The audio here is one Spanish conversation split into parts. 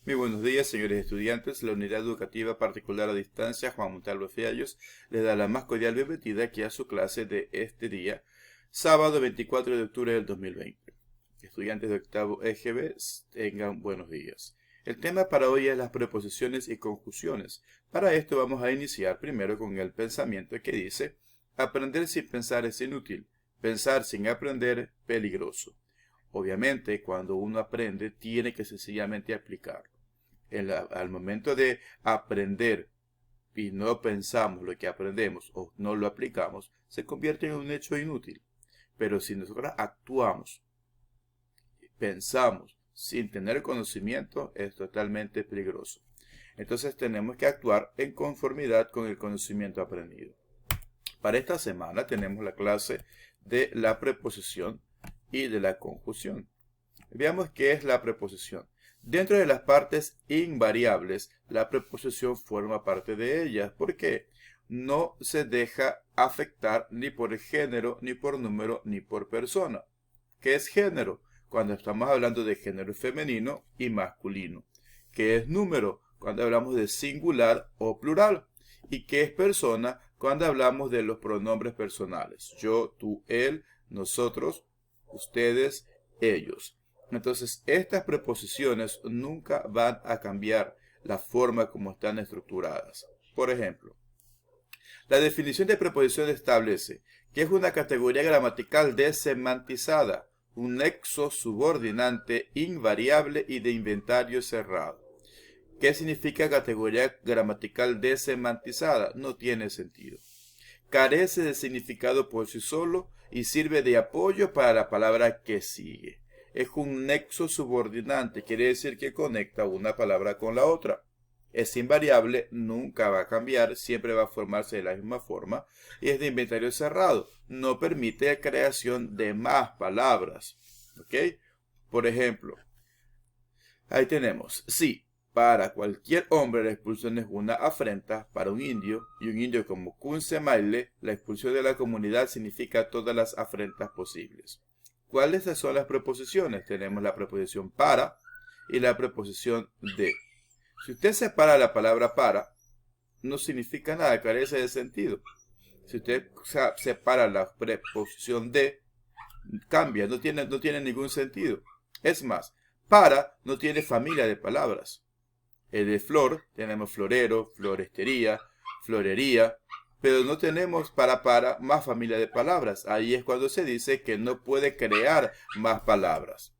Muy buenos días, señores estudiantes. La Unidad Educativa Particular a Distancia Juan Montalvo Fiallos les da la más cordial bienvenida aquí a su clase de este día, sábado 24 de octubre del 2020. Estudiantes de octavo EGB, tengan buenos días. El tema para hoy es las preposiciones y conjunciones. Para esto vamos a iniciar primero con el pensamiento que dice: aprender sin pensar es inútil, pensar sin aprender peligroso. Obviamente, cuando uno aprende, tiene que sencillamente aplicarlo. Al momento de aprender y no pensamos lo que aprendemos o no lo aplicamos, se convierte en un hecho inútil. Pero si nosotros actuamos, pensamos sin tener conocimiento, es totalmente peligroso. Entonces tenemos que actuar en conformidad con el conocimiento aprendido. Para esta semana tenemos la clase de la preposición y de la conjunción. Veamos qué es la preposición. Dentro de las partes invariables, la preposición forma parte de ellas. ¿Por qué? No se deja afectar ni por género, ni por número, ni por persona. ¿Qué es género? Cuando estamos hablando de género femenino y masculino. ¿Qué es número? Cuando hablamos de singular o plural. ¿Y qué es persona? Cuando hablamos de los pronombres personales. Yo, tú, él, nosotros, ustedes, ellos. Entonces, estas preposiciones nunca van a cambiar la forma como están estructuradas. Por ejemplo, la definición de preposición establece que es una categoría gramatical desemantizada, un nexo subordinante invariable y de inventario cerrado. ¿Qué significa categoría gramatical desemantizada? No tiene sentido. Carece de significado por sí solo y sirve de apoyo para la palabra que sigue. Es un nexo subordinante, quiere decir que conecta una palabra con la otra. Es invariable, nunca va a cambiar, siempre va a formarse de la misma forma y es de inventario cerrado. No permite la creación de más palabras. ¿Ok? Por ejemplo, ahí tenemos, sí. Para cualquier hombre la expulsión es una afrenta para un indio, y un indio como Kunse-Maile, la expulsión de la comunidad significa todas las afrentas posibles. ¿Cuáles son las preposiciones? Tenemos la preposición para y la preposición de. Si usted separa la palabra para, no significa nada, carece de sentido. Si usted separa la preposición de, cambia, no tiene ningún sentido. Es más, para no tiene familia de palabras. De flor, tenemos florero, florestería, florería, pero no tenemos para más familia de palabras. Ahí es cuando se dice que no puede crear más palabras.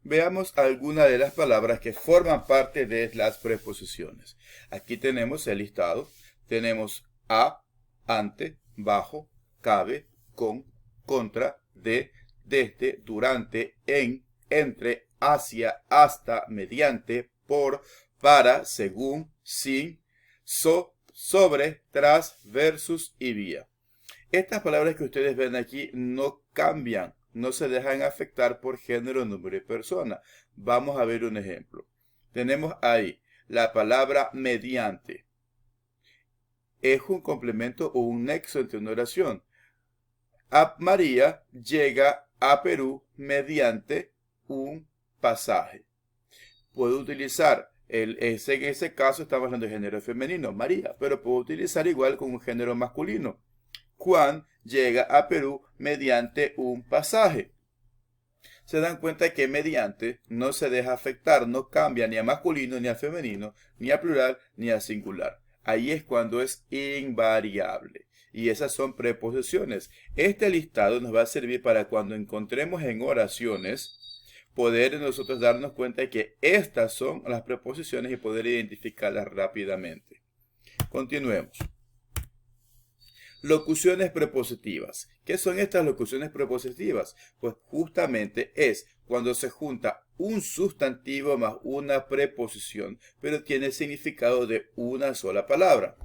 Veamos algunas de las palabras que forman parte de las preposiciones. Aquí tenemos el listado. Tenemos a, ante, bajo, cabe, con, contra, de, desde, durante, en, entre, hacia, hasta, mediante, por, para, según, sin, sobre, tras, versus y vía. Estas palabras que ustedes ven aquí no cambian, no se dejan afectar por género, número y persona. Vamos a ver un ejemplo. Tenemos ahí la palabra mediante. Es un complemento o un nexo entre una oración. María llega a Perú mediante un pasaje. Puedo utilizar, en ese caso estamos hablando de género femenino, María, pero puedo utilizar igual con un género masculino. Juan llega a Perú mediante un pasaje. Se dan cuenta que mediante no se deja afectar, no cambia ni a masculino, ni a femenino, ni a plural, ni a singular. Ahí es cuando es invariable. Y esas son preposiciones. Este listado nos va a servir para cuando encontremos en oraciones, poder nosotros darnos cuenta de que estas son las preposiciones y poder identificarlas rápidamente. Continuemos. Locuciones prepositivas. ¿Qué son estas locuciones prepositivas? Pues justamente es cuando se junta un sustantivo más una preposición, pero tiene el significado de una sola palabra.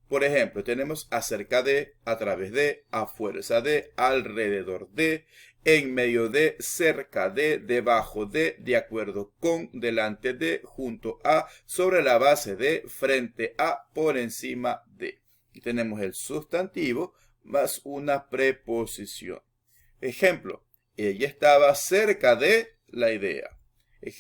Por ejemplo, tenemos acerca de, a través de, a fuerza de, alrededor de, en medio de, cerca de, debajo de acuerdo con, delante de, junto a, sobre la base de, frente a, por encima de. Y tenemos el sustantivo más una preposición. Ejemplo, ella estaba cerca de la idea.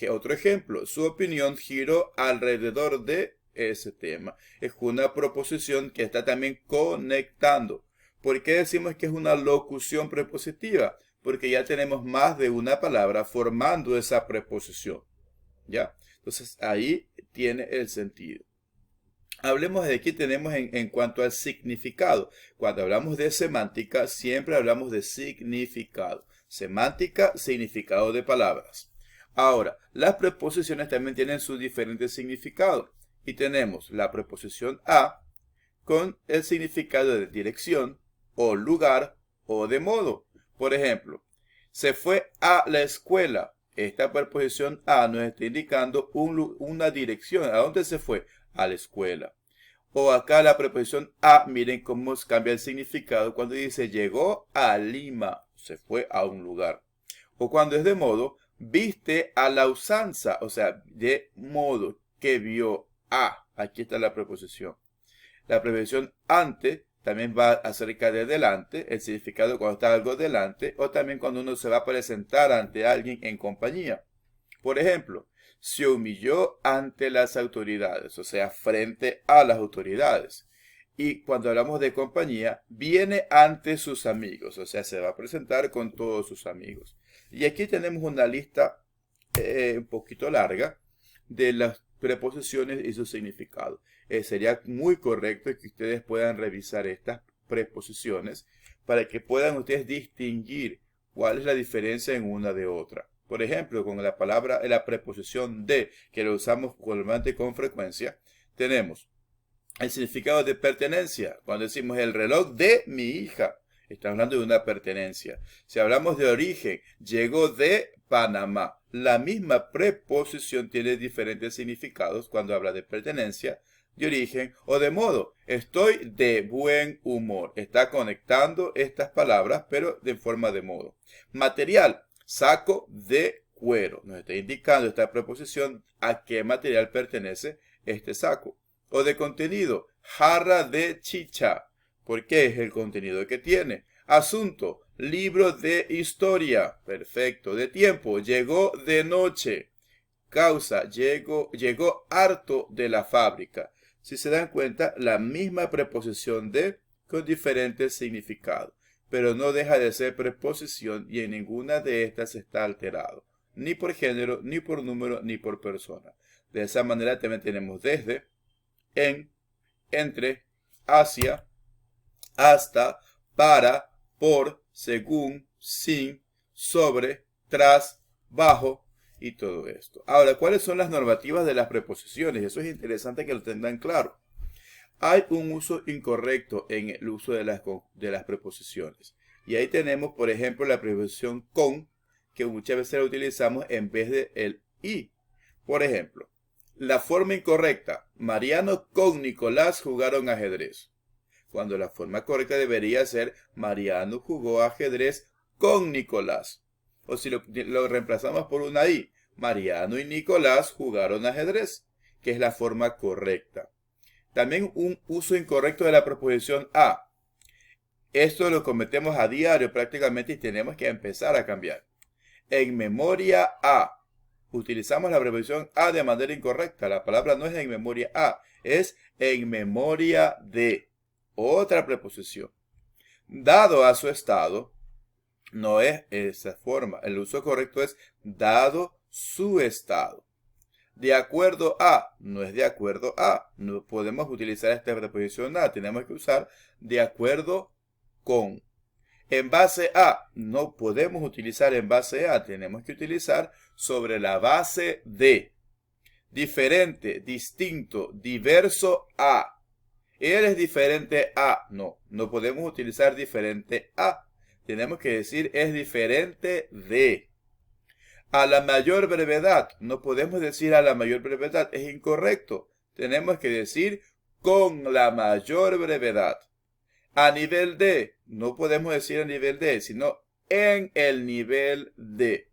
Otro ejemplo, su opinión giró alrededor de ese tema. Es una proposición que está también conectando. ¿Por qué decimos que es una locución prepositiva? Porque ya tenemos más de una palabra formando esa preposición. ¿Ya? Entonces ahí tiene el sentido. Hablemos de aquí, tenemos en cuanto al significado. Cuando hablamos de semántica, siempre hablamos de significado. Semántica, significado de palabras. Ahora, las preposiciones también tienen su diferente significado. Y tenemos la preposición a con el significado de dirección, o lugar, o de modo. Por ejemplo, se fue a la escuela. Esta preposición a nos está indicando una dirección. ¿A dónde se fue? A la escuela. O acá la preposición a, miren cómo cambia el significado cuando dice llegó a Lima, se fue a un lugar. O cuando es de modo, viste a la usanza, o sea, de modo que vio a. Aquí está la preposición. La preposición ante también va acerca de delante, el significado cuando está algo delante, o también cuando uno se va a presentar ante alguien en compañía. Por ejemplo, se humilló ante las autoridades, o sea, frente a las autoridades. Y cuando hablamos de compañía, viene ante sus amigos, o sea, se va a presentar con todos sus amigos. Y aquí tenemos una lista un poquito larga de las preposiciones y su significado. Sería muy correcto que ustedes puedan revisar estas preposiciones para que puedan ustedes distinguir cuál es la diferencia en una de otra. Por ejemplo, con la palabra, la preposición de, que lo usamos normalmente con frecuencia, tenemos el significado de pertenencia. Cuando decimos el reloj de mi hija, estamos hablando de una pertenencia. Si hablamos de origen, llegó de Panamá. La misma preposición tiene diferentes significados cuando habla de pertenencia, de origen o de modo. Estoy de buen humor. Está conectando estas palabras, pero de forma de modo. Material. Saco de cuero. Nos está indicando esta preposición a qué material pertenece este saco. O de contenido. Jarra de chicha. ¿Por qué es el contenido que tiene? Asunto. Libro de historia. Perfecto. De tiempo. Llegó de noche. Causa. Llegó harto de la fábrica. Si se dan cuenta, la misma preposición de con diferentes significados. Pero no deja de ser preposición y en ninguna de estas está alterado, ni por género, ni por número, ni por persona. De esa manera también tenemos desde, en, entre, hacia, hasta, para, por, según, sin, sobre, tras, bajo y todo esto. Ahora, ¿cuáles son las normativas de las preposiciones? Eso es interesante que lo tengan claro. Hay un uso incorrecto en el uso de las preposiciones. Y ahí tenemos, por ejemplo, la preposición con, que muchas veces la utilizamos en vez de el y. Por ejemplo, la forma incorrecta, Mariano con Nicolás jugaron ajedrez. Cuando la forma correcta debería ser, Mariano jugó ajedrez con Nicolás. O si lo reemplazamos por una i, Mariano y Nicolás jugaron ajedrez, que es la forma correcta. También un uso incorrecto de la preposición a. Esto lo cometemos a diario prácticamente y tenemos que empezar a cambiar. En memoria a. Utilizamos la preposición a de manera incorrecta. La palabra no es en memoria a, es en memoria de. Otra preposición. Dado a su estado, no es esa forma. El uso correcto es dado su estado. De acuerdo a, no es de acuerdo a. No podemos utilizar esta preposición a. Tenemos que usar de acuerdo con. En base a, no podemos utilizar en base a. Tenemos que utilizar sobre la base de. Diferente, distinto, diverso a. Él es diferente a. No, no podemos utilizar diferente a. Tenemos que decir es diferente de. A la mayor brevedad. No podemos decir a la mayor brevedad. Es incorrecto. Tenemos que decir con la mayor brevedad. A nivel de. No podemos decir a nivel de, sino en el nivel de.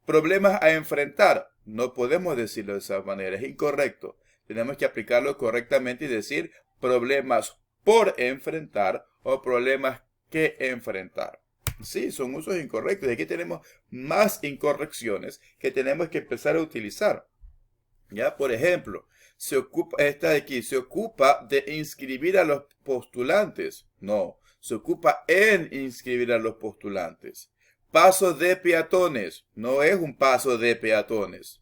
Problemas a enfrentar. No podemos decirlo de esa manera. Es incorrecto. Tenemos que aplicarlo correctamente y decir problemas por enfrentar o problemas que enfrentar. Sí, son usos incorrectos. Y aquí tenemos más incorrecciones que tenemos que empezar a utilizar. Ya, por ejemplo, esta de aquí, se ocupa de inscribir a los postulantes. No, se ocupa en inscribir a los postulantes. Paso de peatones. No es un paso de peatones,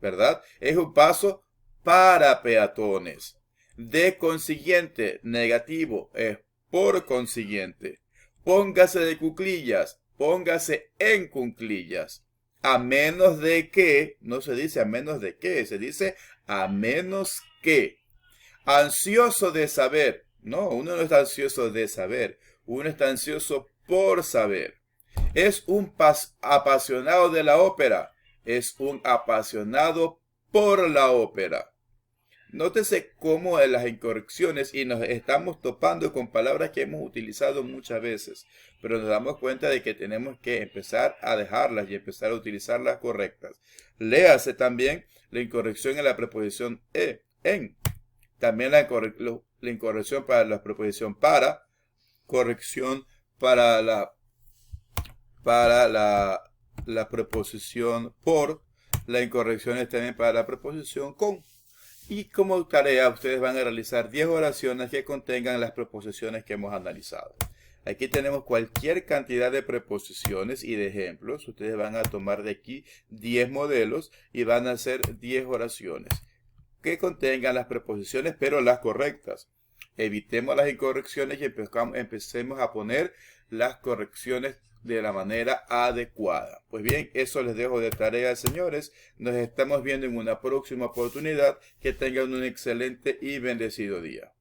¿verdad? Es un paso para peatones. De consiguiente, negativo, es por consiguiente. Póngase de cuclillas, póngase en cuclillas. A menos de que, no se dice a menos de que, se dice a menos que. Ansioso de saber. No, uno no está ansioso de saber, uno está ansioso por saber. Es un apasionado de la ópera, es un apasionado por la ópera. Nótese cómo en las incorrecciones y nos estamos topando con palabras que hemos utilizado muchas veces, pero nos damos cuenta de que tenemos que empezar a dejarlas y empezar a utilizarlas correctas. Léase también la incorrección en la preposición en. También la incorrección para la preposición para, corrección para la preposición por, la incorrección es también para la preposición con. Y como tarea ustedes van a realizar 10 oraciones que contengan las preposiciones que hemos analizado. Aquí tenemos cualquier cantidad de preposiciones y de ejemplos. Ustedes van a tomar de aquí 10 modelos y van a hacer 10 oraciones que contengan las preposiciones pero las correctas. Evitemos las incorrecciones y empecemos a poner las correcciones de la manera adecuada. Pues bien, eso les dejo de tarea, señores. Nos estamos viendo en una próxima oportunidad. Que tengan un excelente y bendecido día.